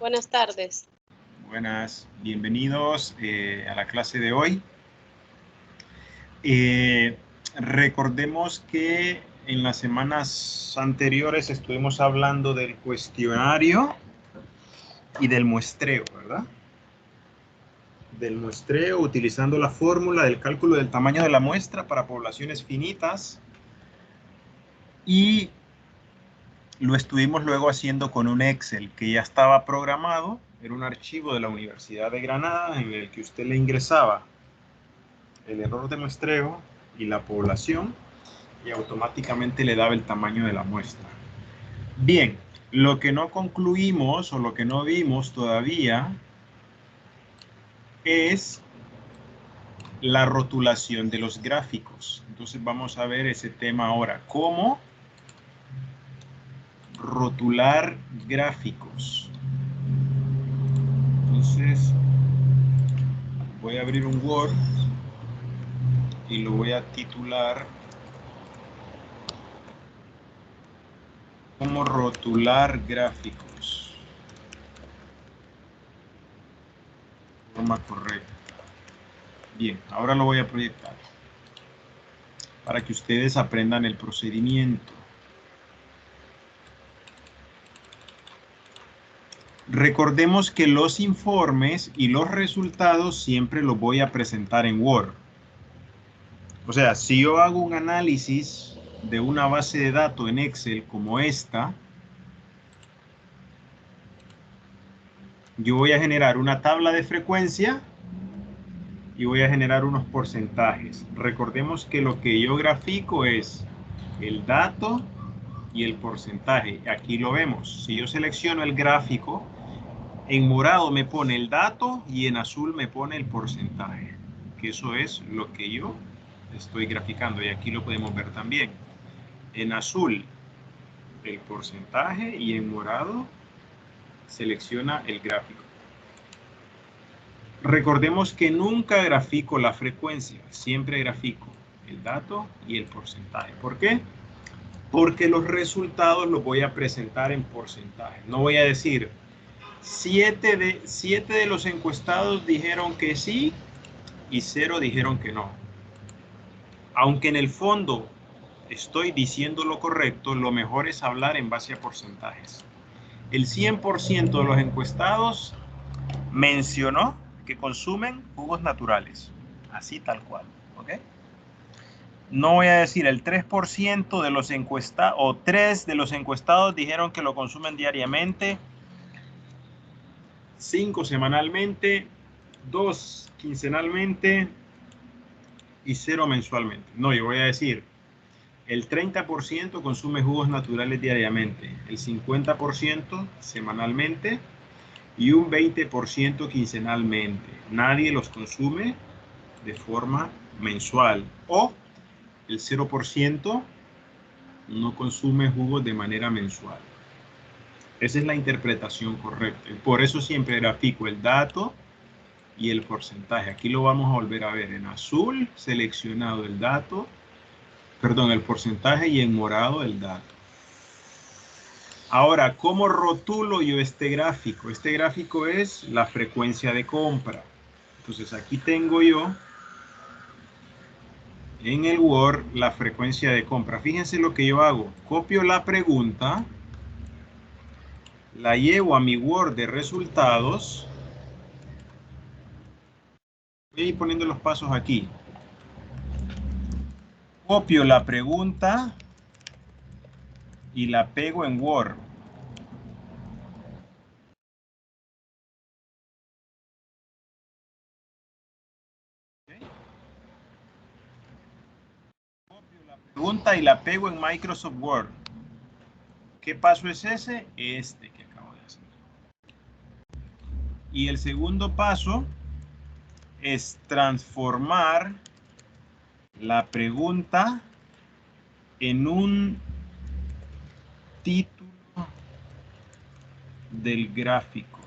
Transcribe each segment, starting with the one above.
Buenas tardes. Buenas, bienvenidos a la clase de hoy. Recordemos que en las semanas anteriores estuvimos hablando del cuestionario y del muestreo, ¿verdad? Del muestreo utilizando la fórmula del cálculo del tamaño de la muestra para poblaciones finitas. Y lo estuvimos luego haciendo con un Excel que ya estaba programado. Era un archivo de la Universidad de Granada en el que usted le ingresaba el error de muestreo y la población y automáticamente le daba el tamaño de la muestra. Bien, lo que no concluimos o lo que no vimos todavía es la rotulación de los gráficos. Entonces vamos a ver ese tema ahora. ¿Cómo rotular gráficos? Entonces voy a abrir un Word y lo voy a titular ¿Cómo rotular gráficos? De forma correcta. Bien, ahora lo voy a proyectar para que ustedes aprendan el procedimiento. Recordemos que los informes y los resultados siempre los voy a presentar en Word. O sea, si yo hago un análisis de una base de datos en Excel como esta, yo voy a generar una tabla de frecuencia y voy a generar unos porcentajes. Recordemos que lo que yo grafico es el dato y el porcentaje. Aquí lo vemos. Si yo selecciono el gráfico, en morado me pone el dato y en azul me pone el porcentaje, que eso es lo que yo estoy graficando, y aquí lo podemos ver también. En azul el porcentaje y en morado selecciona el gráfico. Recordemos que nunca grafico la frecuencia, siempre grafico el dato y el porcentaje. ¿Por qué? Porque los resultados los voy a presentar en porcentaje. No voy a decir 7 de los encuestados dijeron que sí y 0 dijeron que no. Aunque en el fondo estoy diciendo lo correcto, lo mejor es hablar en base a porcentajes. El 100% de los encuestados mencionó que consumen jugos naturales, así tal cual, ¿ok? No voy a decir el 3% de los encuestados, o 3 de los encuestados dijeron que lo consumen diariamente, 5 semanalmente, 2 quincenalmente y 0 mensualmente. No, yo voy a decir el 30% consume jugos naturales diariamente, el 50% semanalmente y un 20% quincenalmente. Nadie los consume de forma mensual, o el 0% no consume jugos de manera mensual. Esa es la interpretación correcta. Por eso siempre grafico el dato y el porcentaje. Aquí lo vamos a volver a ver en azul seleccionado el dato, perdón, el porcentaje, y en morado el dato. Ahora, ¿cómo rotulo yo este gráfico? Este gráfico es la frecuencia de compra. Entonces aquí tengo yo en el Word la frecuencia de compra. Fíjense lo que yo hago. Copio la pregunta, la llevo a mi Word de resultados. Voy a ir poniendo los pasos aquí. Copio la pregunta y la pego en Word. Copio la pregunta y la pego en Microsoft Word. ¿Qué paso es ese? Este que acabo de hacer. Y el segundo paso es transformar la pregunta en un título del gráfico.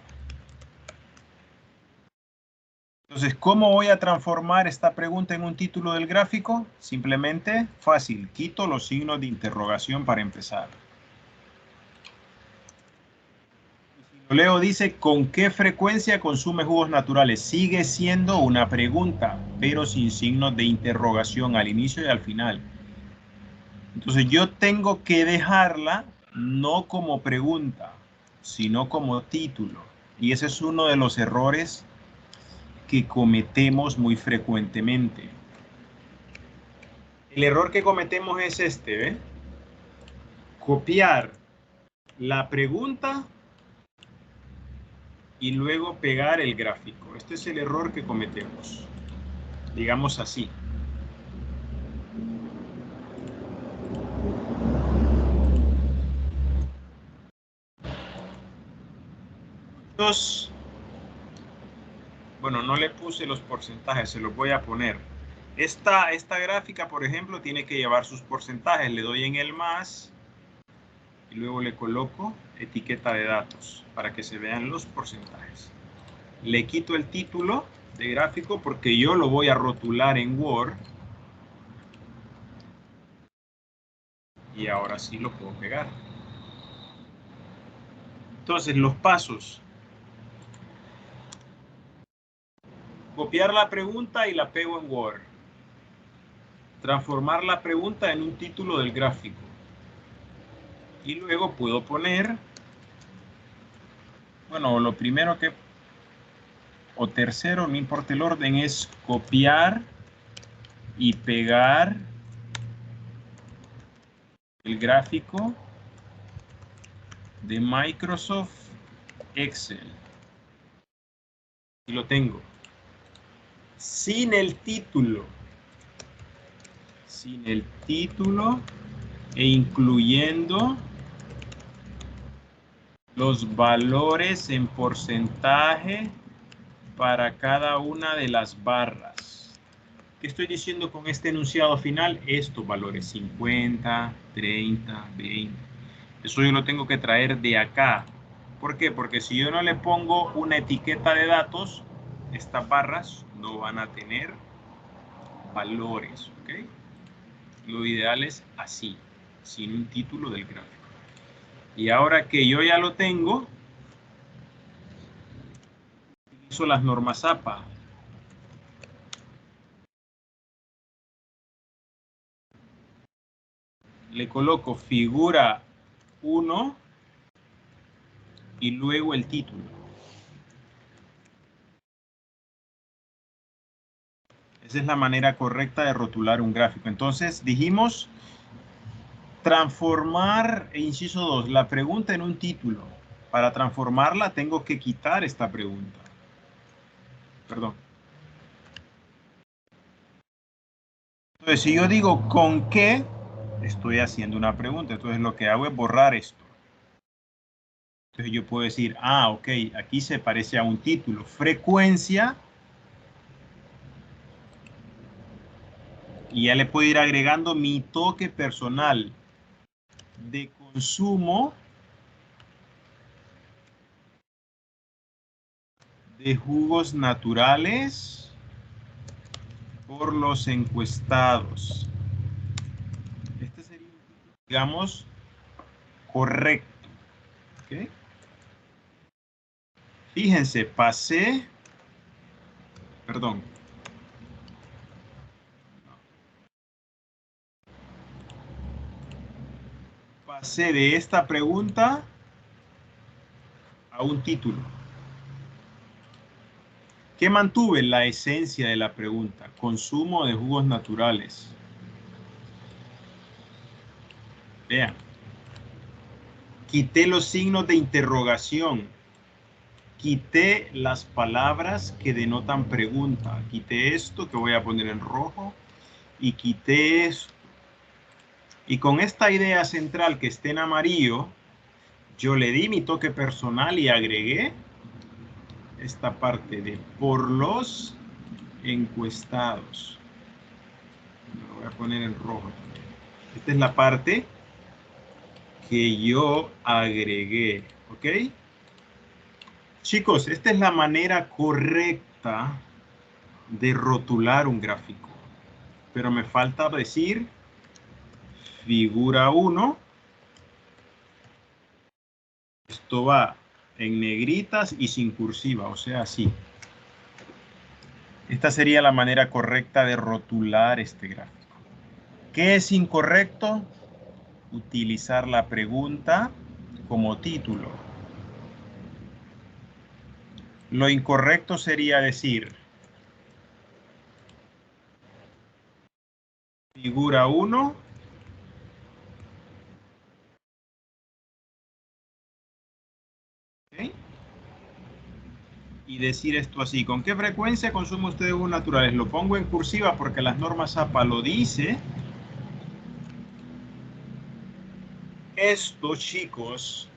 Entonces, ¿cómo voy a transformar esta pregunta en un título del gráfico? Simplemente, fácil, quito los signos de interrogación para empezar. Leo dice, ¿con qué frecuencia consume jugos naturales? Sigue siendo una pregunta, pero sin signos de interrogación al inicio y al final. Entonces yo tengo que dejarla no como pregunta, sino como título. Y ese es uno de los errores que cometemos muy frecuentemente. El error que cometemos es este, ¿ve? Copiar la pregunta y luego pegar el gráfico. Este es el error que cometemos, digamos así. Bueno, no le puse los porcentajes, se los voy a poner. Esta gráfica, por ejemplo, tiene que llevar sus porcentajes. Le doy en el más y luego le coloco etiqueta de datos para que se vean los porcentajes. Le quito el título de gráfico porque yo lo voy a rotular en Word. Y ahora sí lo puedo pegar. Entonces, los pasos. Copiar la pregunta y la pego en Word. Transformar la pregunta en un título del gráfico. Y luego puedo poner, bueno, lo primero que, o tercero, no importa el orden, es copiar y pegar el gráfico de Microsoft Excel. Y lo tengo. Sin el título. Sin el título e incluyendo los valores en porcentaje para cada una de las barras. ¿Qué estoy diciendo con este enunciado final? Estos valores 50, 30, 20. Eso yo lo tengo que traer de acá. ¿Por qué? Porque si yo no le pongo una etiqueta de datos, estas barras no van a tener valores. ¿Ok? Lo ideal es así, sin un título del gráfico. Y ahora que yo ya lo tengo, utilizo las normas APA. Le coloco figura 1 y luego el título. Esa es la manera correcta de rotular un gráfico. Entonces dijimos transformar, inciso 2, la pregunta en un título. Para transformarla tengo que quitar esta pregunta. Perdón. Entonces si yo digo ¿con qué? Estoy haciendo una pregunta. Entonces lo que hago es borrar esto. Entonces yo puedo decir, ah, ok, aquí se parece a un título. Frecuencia. Y ya le puedo ir agregando mi toque personal de consumo de jugos naturales por los encuestados. Este sería, digamos, correcto. ¿Okay? Fíjense, perdón. Pasé de esta pregunta a un título. ¿Qué mantuve? La esencia de la pregunta. Consumo de jugos naturales. Vean. Quité los signos de interrogación. Quité las palabras que denotan pregunta. Quité esto que voy a poner en rojo. Y quité esto. Y con esta idea central que esté en amarillo, yo le di mi toque personal y agregué esta parte de por los encuestados. Lo voy a poner en rojo también. Esta es la parte que yo agregué. ¿Ok? Chicos, esta es la manera correcta de rotular un gráfico. Pero me falta decir figura 1. Esto va en negritas y sin cursiva, o sea, así. Esta sería la manera correcta de rotular este gráfico. ¿Qué es incorrecto? Utilizar la pregunta como título. Lo incorrecto sería decir figura 1 ¿okay? Y decir esto así. ¿Con qué frecuencia consume usted jugos naturales? Lo pongo en cursiva porque las normas APA lo dice. Esto, chicos,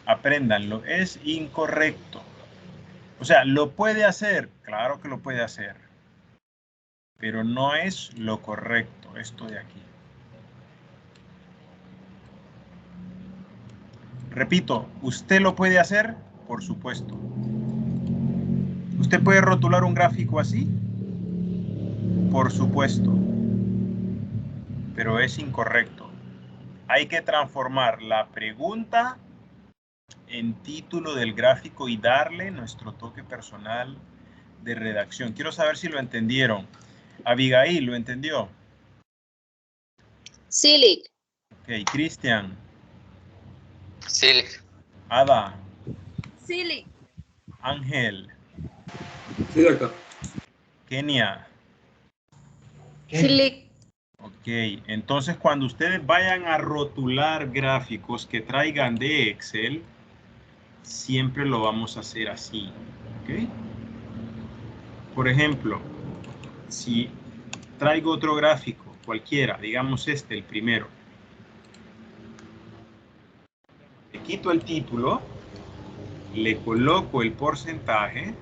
apréndanlo, es incorrecto. O sea, ¿lo puede hacer? Claro que lo puede hacer. Pero no es lo correcto, esto de aquí. Repito, ¿usted lo puede hacer? Por supuesto. ¿Usted puede rotular un gráfico así? Por supuesto. Pero es incorrecto. Hay que transformar la pregunta en título del gráfico y darle nuestro toque personal de redacción. Quiero saber si lo entendieron. Abigail, ¿lo entendió? Sí, Lick. Ok, Cristian. Sí, Lick. Ada. Sí, Lick. Ángel. Sí, doctor. Kenia. Sí, Lick. Ok, entonces cuando ustedes vayan a rotular gráficos que traigan de Excel, siempre lo vamos a hacer así. ¿Ok? Por ejemplo, si traigo otro gráfico, cualquiera, digamos este, el primero. Le quito el título, le coloco el porcentaje,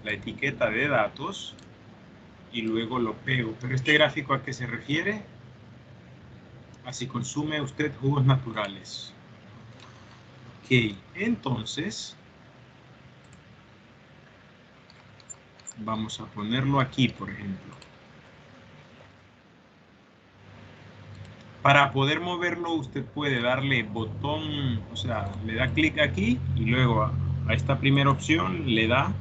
la etiqueta de datos y luego lo pego. Pero este gráfico, ¿a qué se refiere? A si consume usted jugos naturales. Ok, entonces vamos a ponerlo aquí, por ejemplo. Para poder moverlo, usted puede darle botón, o sea, le da clic aquí y luego a esta primera opción le da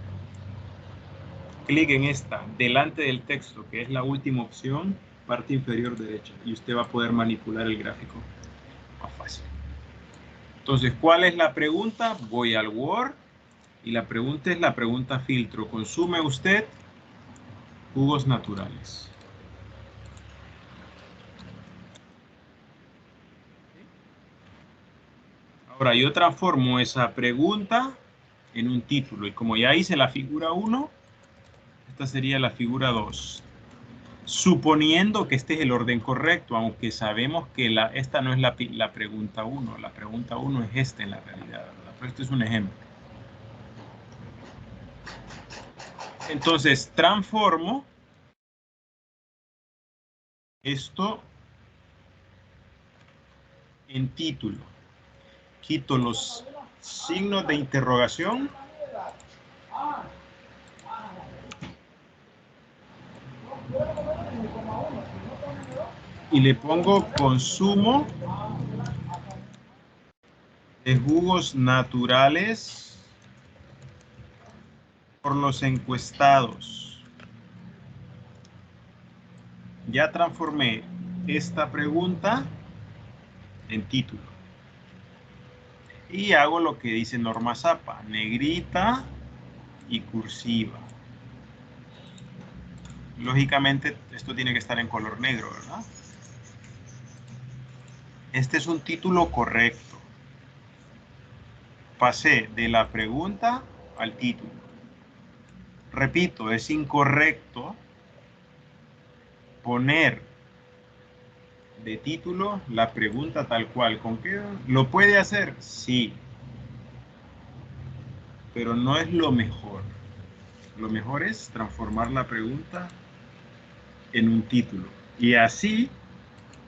clic en esta, delante del texto, que es la última opción, parte inferior derecha. Y usted va a poder manipular el gráfico más fácil. Entonces, ¿cuál es la pregunta? Voy al Word y la pregunta es la pregunta filtro. ¿Consume usted jugos naturales? Ahora yo transformo esa pregunta en un título y como ya hice la figura 1, esta sería la figura 2. Suponiendo que este es el orden correcto, aunque sabemos que esta no es la pregunta 1. La pregunta 1 es esta en la realidad, ¿verdad? Pero este es un ejemplo. Entonces, transformo esto en título. Quito los signos de interrogación. Y le pongo consumo de jugos naturales por los encuestados. Ya transformé esta pregunta en título. Y hago lo que dice norma APA, negrita y cursiva. Lógicamente esto tiene que estar en color negro, ¿verdad? Este es un título correcto. Pasé de la pregunta al título. Repito, es incorrecto poner de título la pregunta tal cual. ¿Con qué? ¿Lo puede hacer? Sí. Pero no es lo mejor. Lo mejor es transformar la pregunta en un título. Y así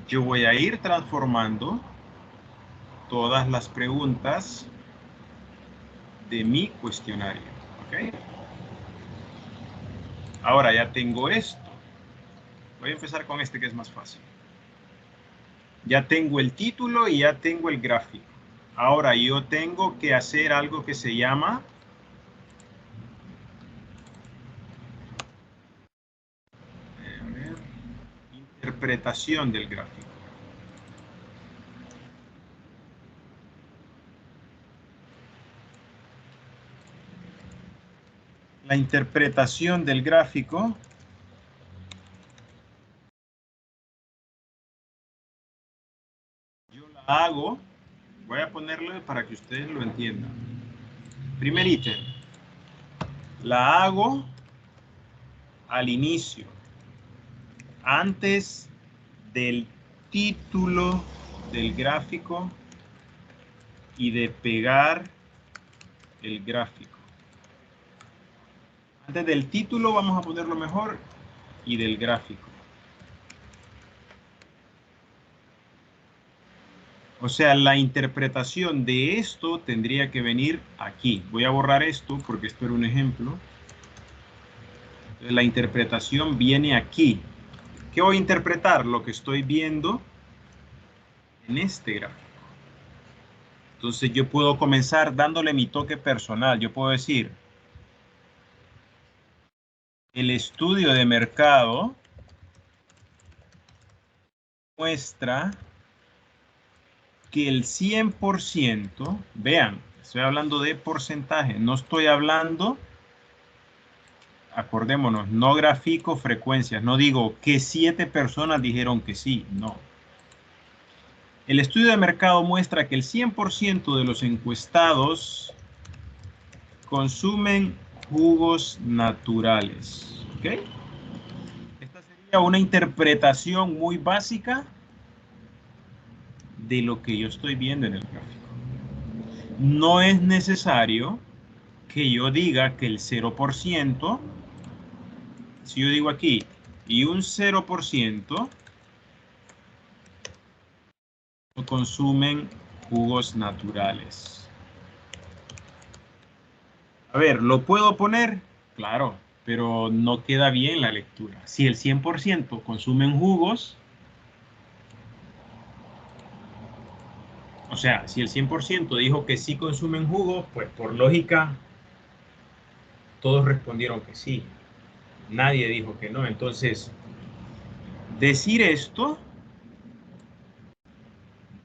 yo voy a ir transformando todas las preguntas de mi cuestionario. ¿Ok? Ahora ya tengo esto. Voy a empezar con este que es más fácil. Ya tengo el título y ya tengo el gráfico. Ahora yo tengo que hacer algo que se llama interpretación del gráfico. La interpretación del gráfico yo la hago, voy a ponerlo para que ustedes lo entiendan. Primer ítem, la hago al inicio, antes del título del gráfico y de pegar el gráfico. Antes del título vamos a ponerlo mejor y del gráfico. O sea, la interpretación de esto tendría que venir aquí. Voy a borrar esto porque esto era un ejemplo. Entonces, la interpretación viene aquí. ¿Qué voy a interpretar? Lo que estoy viendo en este gráfico. Entonces yo puedo comenzar dándole mi toque personal. Yo puedo decir, el estudio de mercado muestra que el 100%, vean, estoy hablando de porcentaje, no estoy hablando, acordémonos, no grafico frecuencias, no digo que 7 personas dijeron que sí, no. El estudio de mercado muestra que el 100% de los encuestados consumen jugos naturales. ¿Ok? Esta sería una interpretación muy básica de lo que yo estoy viendo en el gráfico. No es necesario que yo diga que el 0%, si yo digo aquí, y un 0% consumen jugos naturales. A ver, ¿lo puedo poner? Claro, pero no queda bien la lectura. Si el 100% consumen jugos, o sea, si el 100% dijo que sí consumen jugos, pues por lógica, todos respondieron que sí. Nadie dijo que no. Entonces, decir esto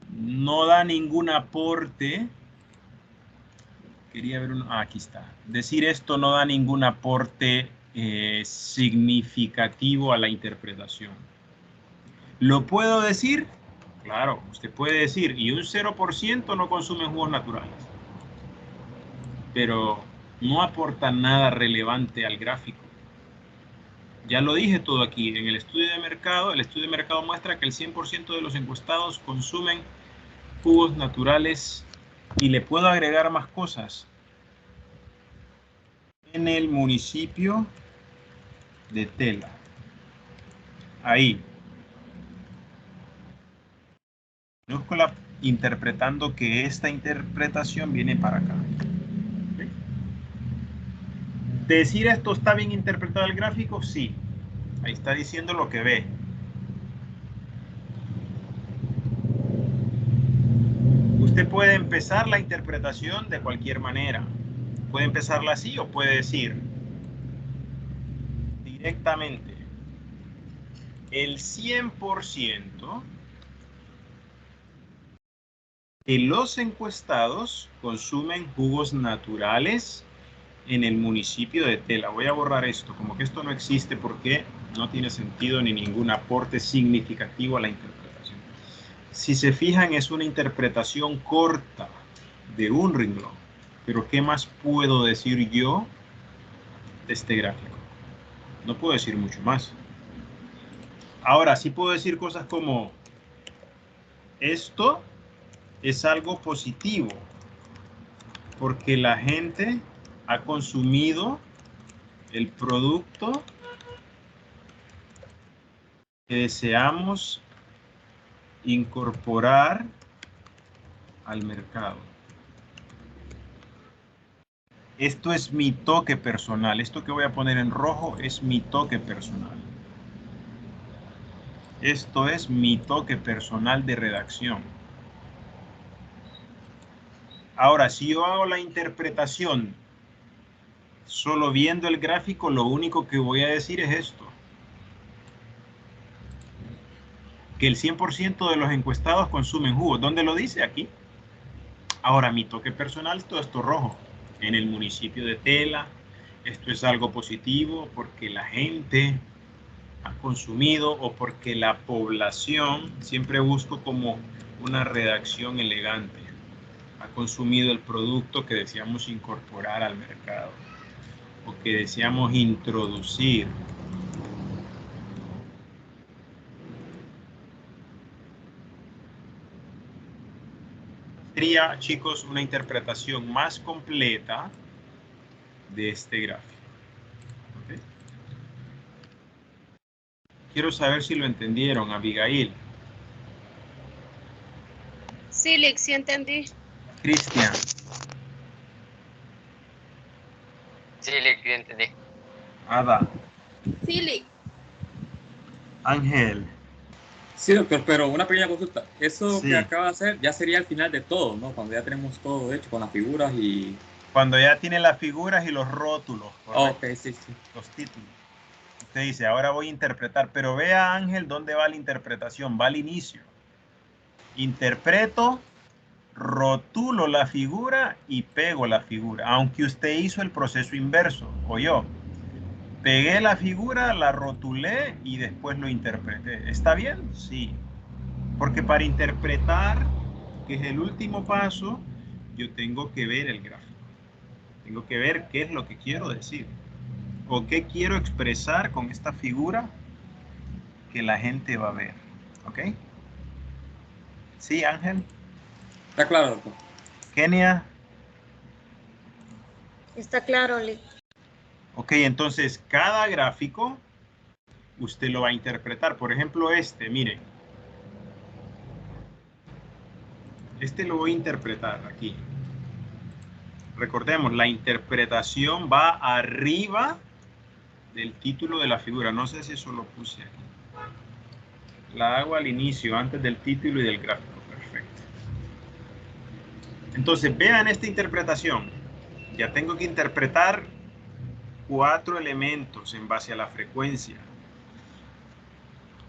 no da ningún aporte. Quería ver uno. Ah, aquí está. Decir esto no da ningún aporte significativo a la interpretación. ¿Lo puedo decir? Claro, usted puede decir, y un 0% no consumen jugos naturales. Pero no aporta nada relevante al gráfico. Ya lo dije todo aquí. En el estudio de mercado muestra que el 100% de los encuestados consumen jugos naturales y le puedo agregar más cosas. En el municipio de Tela. Ahí. Minúscula interpretando que esta interpretación viene para acá. ¿Okay? ¿Decir esto está bien interpretado el gráfico? Sí. Ahí está diciendo lo que ve. Usted puede empezar la interpretación de cualquier manera. Puede empezarla así o puede decir directamente el 100% de los encuestados consumen jugos naturales en el municipio de Tela. Voy a borrar esto, como que esto no existe porque no tiene sentido ni ningún aporte significativo a la interpretación. Si se fijan, es una interpretación corta de un renglón. Pero ¿qué más puedo decir yo de este gráfico? No puedo decir mucho más. Ahora, sí puedo decir cosas como esto es algo positivo porque la gente ha consumido el producto que deseamos incorporar al mercado. Esto es mi toque personal. Esto que voy a poner en rojo es mi toque personal. Esto es mi toque personal de redacción. Ahora, si yo hago la interpretación solo viendo el gráfico, lo único que voy a decir es esto. Que el 100% de los encuestados consumen jugos. ¿Dónde lo dice? Aquí. Ahora, mi toque personal, todo esto rojo. En el municipio de Tela, esto es algo positivo porque la gente ha consumido o porque la población, siempre busco como una redacción elegante, ha consumido el producto que deseamos incorporar al mercado o que deseamos introducir. Sería, chicos, una interpretación más completa de este gráfico. ¿Okay? Quiero saber si lo entendieron, Abigail. Sí, Lick, sí entendí. Cristian. Sí, Lick, yo entendí. Ada. Sí, Lick. Ángel. Sí, doctor, pero una pequeña consulta. Eso Sí. que acaba de hacer ya sería el final de todo, ¿no? Cuando ya tenemos todo hecho con las figuras y... Cuando ya tiene las figuras y los rótulos. Ok, sí, sí. Los títulos. Usted dice, ahora voy a interpretar, pero vea, Ángel, ¿dónde va la interpretación? Va al inicio. Interpreto, rotulo la figura y pego la figura, aunque usted hizo el proceso inverso, o yo. Pegué la figura, la rotulé y después lo interpreté. ¿Está bien? Sí. Porque para interpretar, que es el último paso, yo tengo que ver el gráfico. Tengo que ver qué es lo que quiero decir. O qué quiero expresar con esta figura que la gente va a ver. ¿Ok? Sí, Ángel. Está claro, doctor. Kenia. Está claro, Lick. Ok, entonces cada gráfico usted lo va a interpretar. Por ejemplo, este, miren. Este lo voy a interpretar aquí. Recordemos, la interpretación va arriba del título de la figura. No sé si eso lo puse aquí. La hago al inicio, antes del título y del gráfico. Perfecto. Entonces, vean esta interpretación. Ya tengo que interpretar 4 elementos en base a la frecuencia.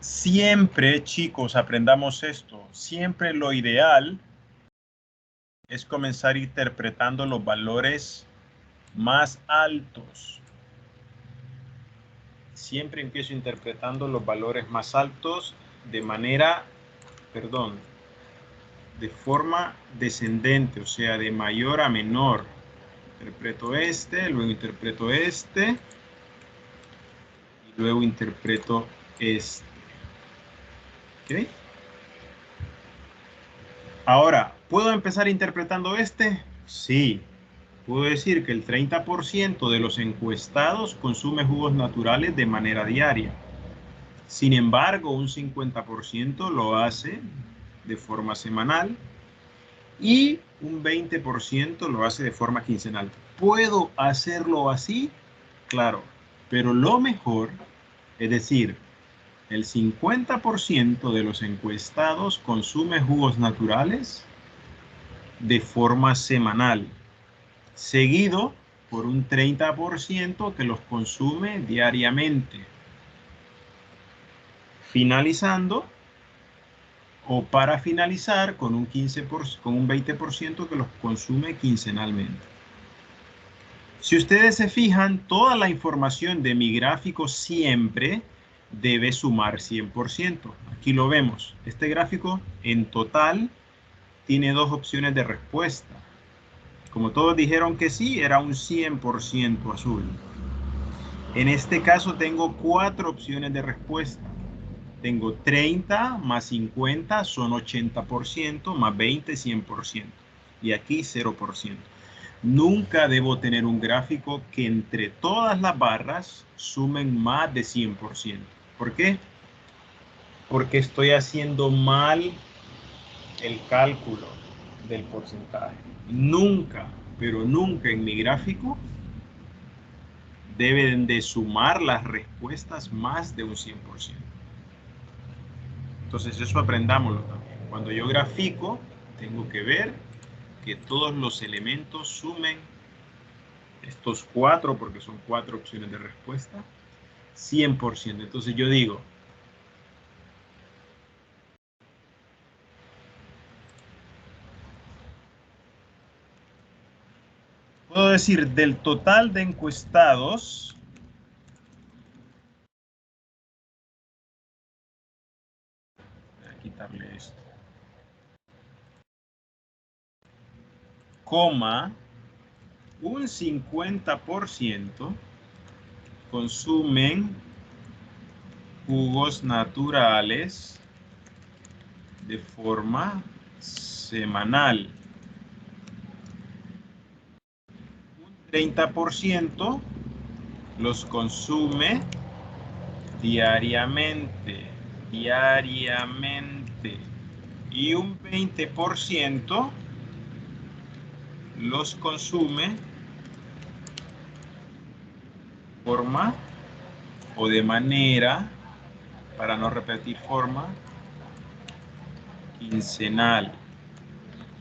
Siempre, chicos, aprendamos esto. Siempre lo ideal es comenzar interpretando los valores más altos. Siempre empiezo interpretando los valores más altos de manera, de forma descendente, o sea, de mayor a menor. Interpreto este, luego interpreto este, y luego interpreto este. ¿Ok? Ahora, ¿puedo empezar interpretando este? Sí. Puedo decir que el 30% de los encuestados consume jugos naturales de manera diaria. Sin embargo, un 50% lo hace de forma semanal y un 20% lo hace de forma quincenal. ¿Puedo hacerlo así? Claro, pero lo mejor, es decir, el 50% de los encuestados consume jugos naturales de forma semanal, seguido por un 30% que los consume diariamente, finalizando o para finalizar con un 20% que los consume quincenalmente. Si ustedes se fijan, toda la información de mi gráfico siempre debe sumar 100%. Aquí lo vemos. Este gráfico en total tiene 2 opciones de respuesta. Como todos dijeron que sí, era un 100% azul. En este caso tengo 4 opciones de respuesta. Tengo 30 más 50 son 80%, más 20, 100%. Y aquí 0%. Nunca debo tener un gráfico que entre todas las barras sumen más de 100%. ¿Por qué? Porque estoy haciendo mal el cálculo del porcentaje. Nunca, pero nunca en mi gráfico deben de sumar las respuestas más de un 100%. Entonces eso aprendámoslo también. Cuando yo grafico, tengo que ver que todos los elementos sumen estos 4, porque son 4 opciones de respuesta, 100%. Entonces yo digo, puedo decir del total de encuestados, voy a quitarle esto, coma, un 50% consumen jugos naturales de forma semanal. Un 30% los consume diariamente. Y un 20% los consume de forma o de manera, para no repetir forma, quincenal.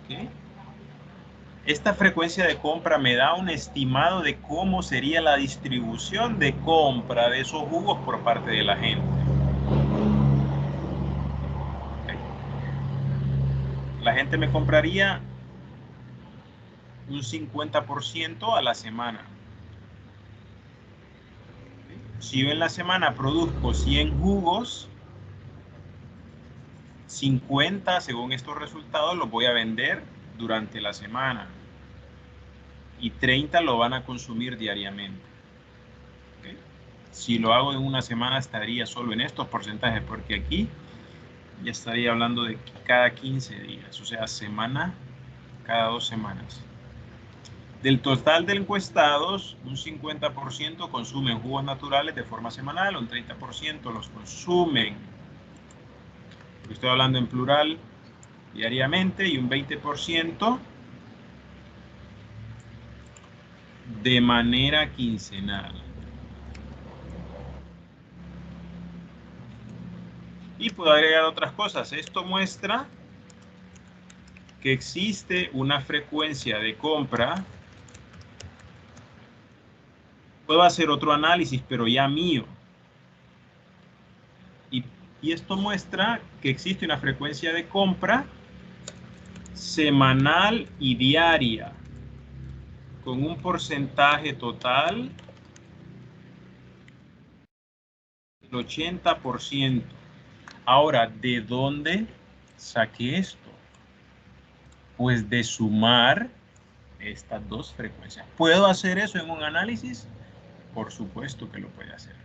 ¿Okay? Esta frecuencia de compra me da un estimado de cómo sería la distribución de compra de esos jugos por parte de la gente. ¿Okay? La gente me compraría un 50% a la semana. ¿Okay? Si yo en la semana produzco 100 jugos, 50 según estos resultados los voy a vender durante la semana y 30 lo van a consumir diariamente. ¿Okay? Si lo hago en una semana estaría solo en estos porcentajes, porque aquí ya estaría hablando de cada 15 días, o sea, semana cada 2 semanas. Del total de encuestados, un 50% consumen jugos naturales de forma semanal, un 30% los consumen, estoy hablando en plural, diariamente, y un 20% de manera quincenal. Y puedo agregar otras cosas. Esto muestra que existe una frecuencia de compra. Puedo hacer otro análisis, pero ya mío. Y esto muestra que existe una frecuencia de compra semanal y diaria, con un porcentaje total del 80%. Ahora, ¿de dónde saqué esto? Pues de sumar estas dos frecuencias. ¿Puedo hacer eso en un análisis? Por supuesto que lo puede hacer.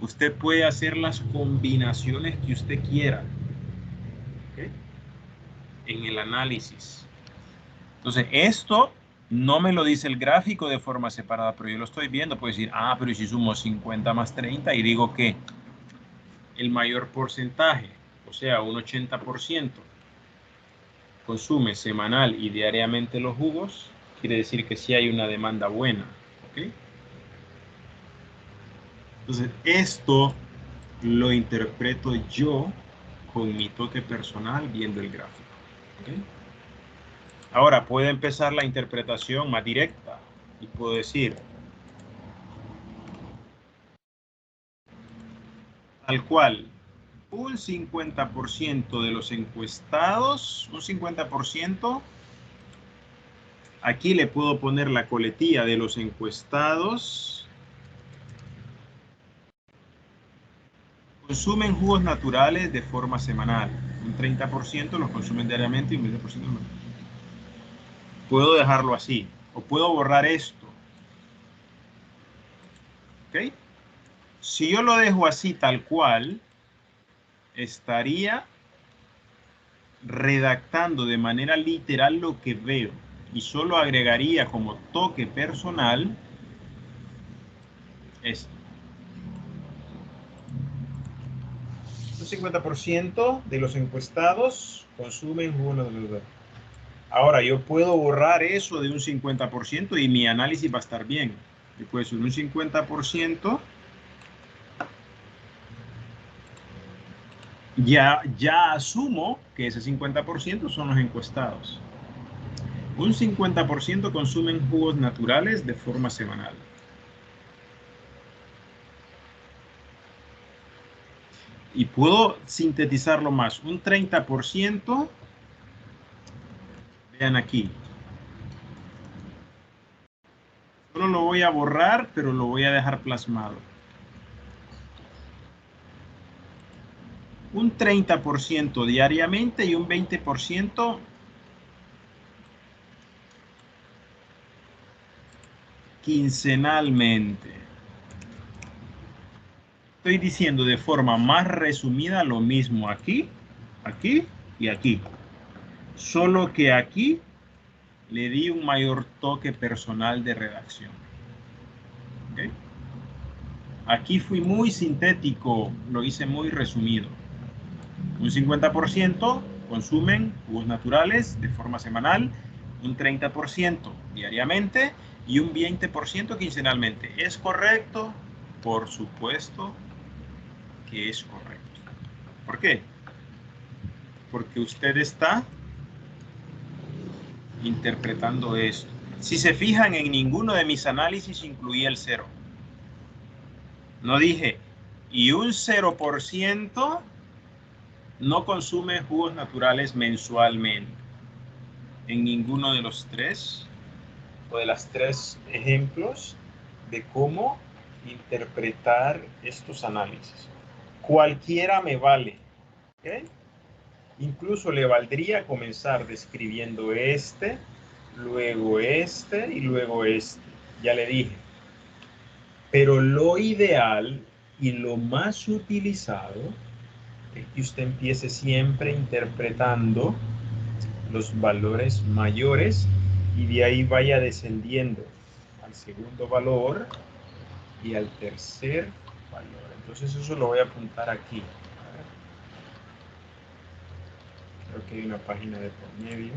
Usted puede hacer las combinaciones que usted quiera, ¿okay? En el análisis. Entonces, esto no me lo dice el gráfico de forma separada, pero yo lo estoy viendo. Puedo decir, ah, pero si sumo 50 más 30 y digo que el mayor porcentaje, o sea, un 80%, consume semanal y diariamente los jugos, quiere decir que sí hay una demanda buena. ¿Okay? Entonces, esto lo interpreto yo con mi toque personal viendo el gráfico. ¿Okay? Ahora, puede empezar la interpretación más directa y puedo decir, tal cual, un 50% de los encuestados, un 50%, aquí le puedo poner la coletilla de los encuestados, consumen jugos naturales de forma semanal. Un 30% los consumen diariamente y un 20% no. Puedo dejarlo así. O puedo borrar esto. ¿Ok? Si yo lo dejo así tal cual, estaría redactando de manera literal lo que veo. Y solo agregaría como toque personal esto. Un 50% de los encuestados consumen jugos naturales. Ahora, yo puedo borrar eso de un 50% y mi análisis va a estar bien. Yo puedo decir un 50% ya asumo que ese 50% son los encuestados. Un 50% consumen jugos naturales de forma semanal. Y puedo sintetizarlo más. Un 30%, vean aquí. Solo lo voy a borrar, pero lo voy a dejar plasmado. Un 30% diariamente y un 20% quincenalmente. Estoy diciendo de forma más resumida lo mismo aquí, aquí y aquí. Solo que aquí le di un mayor toque personal de redacción. ¿Okay? Aquí fui muy sintético, lo hice muy resumido. Un 50% consumen jugos naturales de forma semanal, un 30% diariamente y un 20% quincenalmente. ¿Es correcto? Por supuesto que es correcto. ¿Por qué? Porque usted está interpretando esto. Si se fijan, en ninguno de mis análisis incluí el 0. No dije, y un 0% no consume jugos naturales mensualmente. En ninguno de los tres, o de las tres ejemplos de cómo interpretar estos análisis. Cualquiera me vale. ¿Okay? Incluso le valdría comenzar describiendo este, luego este y luego este. Ya le dije. Pero lo ideal y lo más utilizado es que usted empiece siempre interpretando los valores mayores y de ahí vaya descendiendo al segundo valor y al tercer valor. Entonces eso lo voy a apuntar aquí. Creo que hay una página de por medio.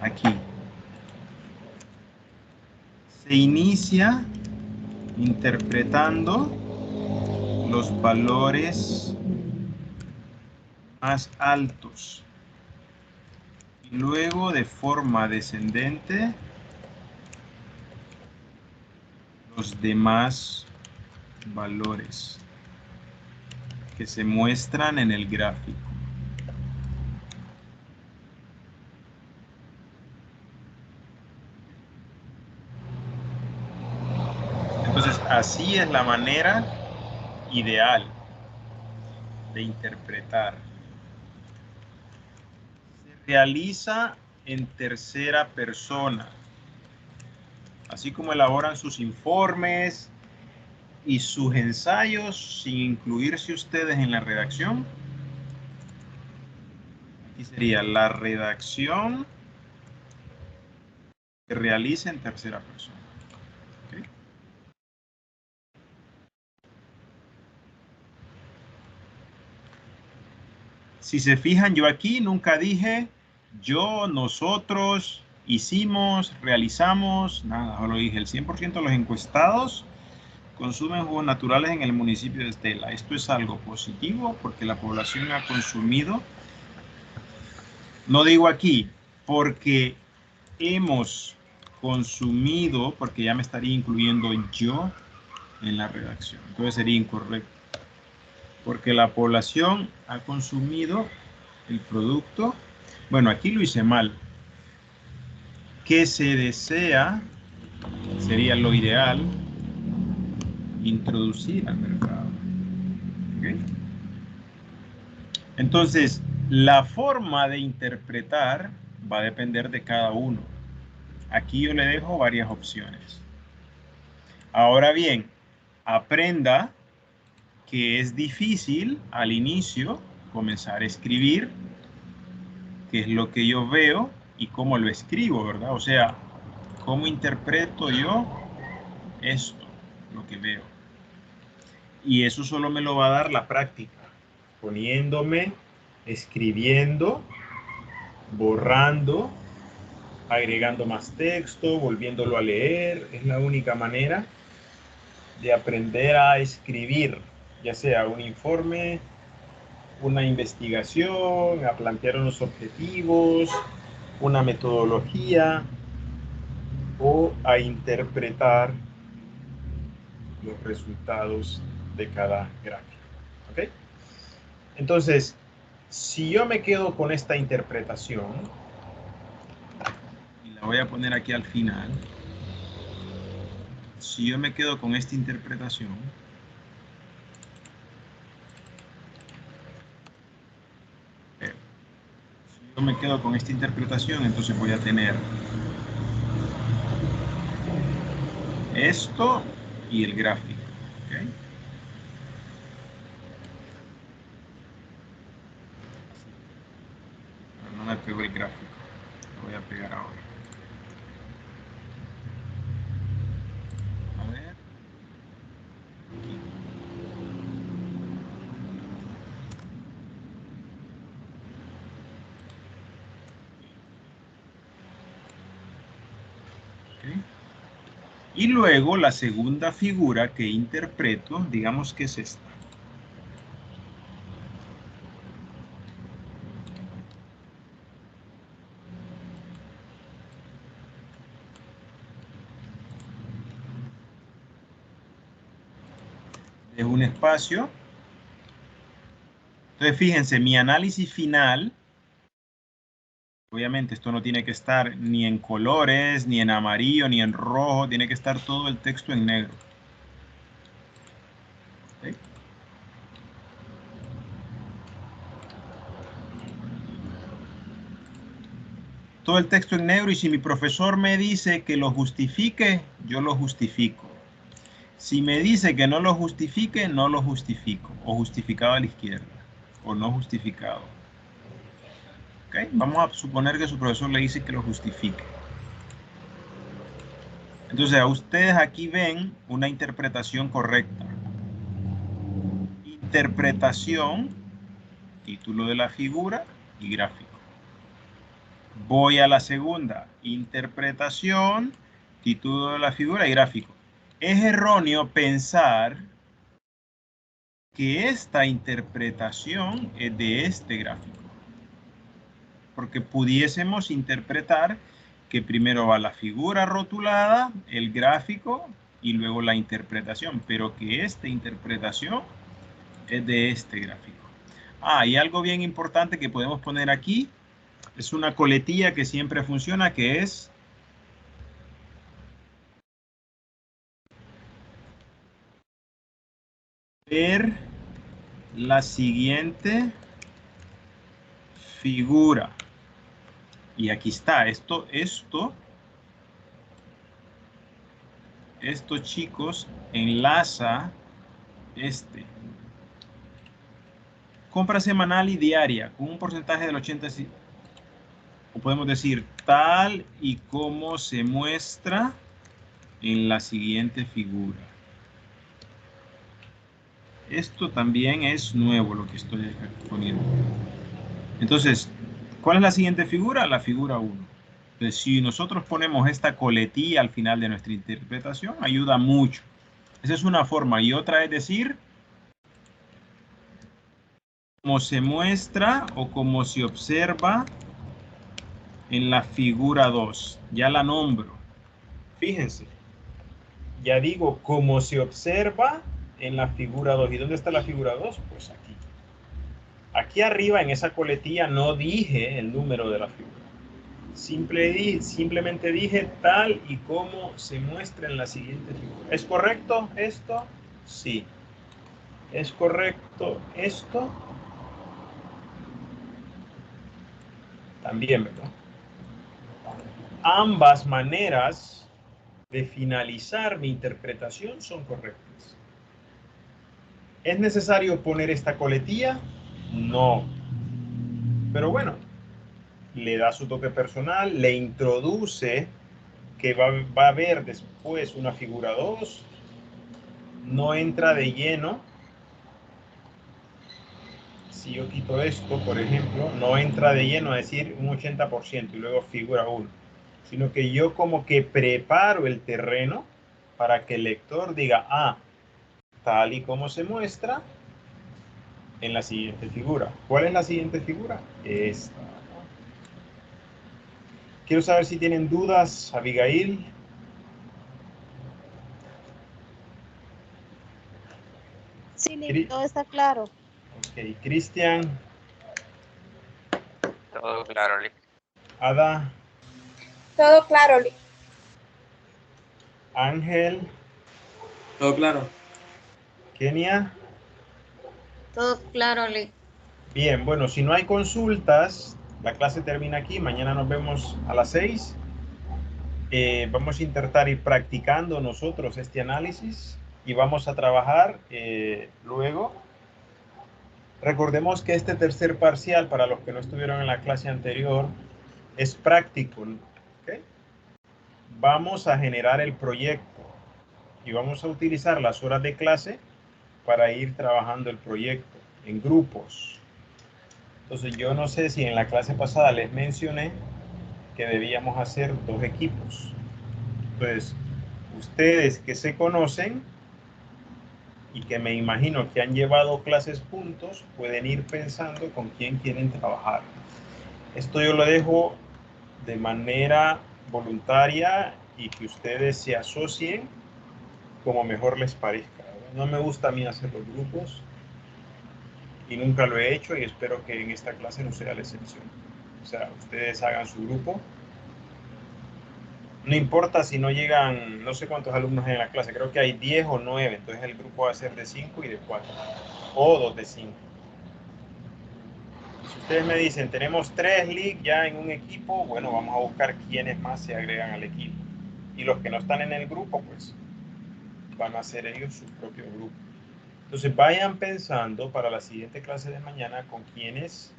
Aquí. Se inicia interpretando los valores más altos. Y luego de forma descendente los demás valores que se muestran en el gráfico. Entonces, así es la manera ideal de interpretar. Se realiza en tercera persona. Así como elaboran sus informes y sus ensayos sin incluirse ustedes en la redacción. Aquí sería la redacción que realiza en tercera persona. ¿Okay? Si se fijan, yo aquí nunca dije yo, nosotros, hicimos, realizamos, nada, solo dije el 100% de los encuestados consumen jugos naturales en el municipio de Estela. Esto es algo positivo porque la población ha consumido. No digo aquí porque hemos consumido, porque ya me estaría incluyendo yo en la redacción. Entonces sería incorrecto. Porque la población ha consumido el producto. Bueno, aquí lo hice mal. Que se desea, sería lo ideal, introducir al mercado. ¿Okay? Entonces, la forma de interpretar va a depender de cada uno. Aquí yo le dejo varias opciones. Ahora bien, aprenda que es difícil al inicio comenzar a escribir, qué es lo que yo veo y cómo lo escribo, ¿verdad? O sea, cómo interpreto yo esto, lo que veo. Y eso solo me lo va a dar la práctica, poniéndome, escribiendo, borrando, agregando más texto, volviéndolo a leer. Es la única manera de aprender a escribir, ya sea un informe, una investigación, a plantear unos objetivos, una metodología o a interpretar los resultados de cada gráfico. ¿Ok? Entonces, si yo me quedo con esta interpretación, y la voy a poner aquí al final, si yo me quedo con esta interpretación, yo me quedo con esta interpretación, entonces voy a tener esto y el gráfico. ¿Okay? No me pego el gráfico, lo voy a pegar ahora. A ver. Okay. Y luego la segunda figura que interpreto, digamos que es esta. Es un espacio. Entonces, fíjense, mi análisis final, obviamente esto no tiene que estar ni en colores, ni en amarillo, ni en rojo, tiene que estar todo el texto en negro. ¿Okay? Todo el texto en negro, y si mi profesor me dice que lo justifique, yo lo justifico. Si me dice que no lo justifique, no lo justifico. O justificado a la izquierda, o no justificado. ¿Okay? Vamos a suponer que su profesor le dice que lo justifique. Entonces, a ustedes aquí ven una interpretación correcta. Interpretación, título de la figura y gráfico. Voy a la segunda. Interpretación, título de la figura y gráfico. Es erróneo pensar que esta interpretación es de este gráfico. Porque pudiésemos interpretar que primero va la figura rotulada, el gráfico y luego la interpretación, pero que esta interpretación es de este gráfico. Y algo bien importante que podemos poner aquí es una coletilla que siempre funciona, que es ver la siguiente figura. Y aquí está, esto, chicos, enlaza compra semanal y diaria con un porcentaje del 80%, o podemos decir tal y como se muestra en la siguiente figura. Esto también es nuevo lo que estoy poniendo. Entonces, ¿cuál es la siguiente figura? La figura 1. Entonces, si nosotros ponemos esta coletilla al final de nuestra interpretación, ayuda mucho. Esa es una forma. Y otra es decir, como se muestra o como se observa en la figura 2. Ya la nombro. Fíjense. Ya digo, como se observa en la figura 2. ¿Y dónde está la figura 2? Pues aquí. Aquí arriba en esa coletilla no dije el número de la figura. Simplemente dije tal y como se muestra en la siguiente figura. ¿Es correcto esto? Sí. ¿Es correcto esto? También, ¿verdad? Ambas maneras de finalizar mi interpretación son correctas. ¿Es necesario poner esta coletilla? No. Pero bueno, le da su toque personal, le introduce que va a haber después una figura 2, no entra de lleno. Si yo quito esto, por ejemplo, no entra de lleno a decir un 80% y luego figura 1, sino que yo como que preparo el terreno para que el lector diga, tal y como se muestra en la siguiente figura. ¿Cuál es la siguiente figura? Esta. Quiero saber si tienen dudas, Abigail. Sí, Lick, todo está claro. Ok, Cristian, Todo claro, Lick. Ada, Todo claro, Lick. Ángel, Todo claro. Kenia. Todo claro, Lick. Bien, bueno, si no hay consultas, la clase termina aquí. Mañana nos vemos a las 6. Vamos a intentar ir practicando nosotros este análisis y vamos a trabajar luego. Recordemos que este tercer parcial, para los que no estuvieron en la clase anterior, es práctico. ¿Okay? Vamos a generar el proyecto y vamos a utilizar las horas de clase para ir trabajando el proyecto en grupos. Entonces yo no sé si en la clase pasada les mencioné que debíamos hacer 2 equipos. Entonces, ustedes que se conocen y que me imagino que han llevado clases juntos, pueden ir pensando con quién quieren trabajar. Esto yo lo dejo de manera voluntaria y que ustedes se asocien como mejor les parezca. No me gusta a mí hacer los grupos y nunca lo he hecho y espero que en esta clase no sea la excepción. O sea, ustedes hagan su grupo. No importa si no llegan, no sé cuántos alumnos hay en la clase, creo que hay 10 o 9, entonces el grupo va a ser de 5 y de 4, o 2 de 5. Si ustedes me dicen, tenemos 3 league ya en un equipo, bueno, vamos a buscar quiénes más se agregan al equipo. Y los que no están en el grupo, pues van a hacer ellos su propio grupo. Entonces vayan pensando para la siguiente clase de mañana con quienes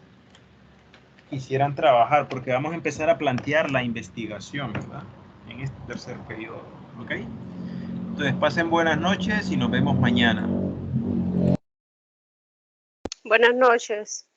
quisieran trabajar, porque vamos a empezar a plantear la investigación, ¿verdad? En este tercer periodo, ¿ok? Entonces pasen buenas noches y nos vemos mañana. Buenas noches.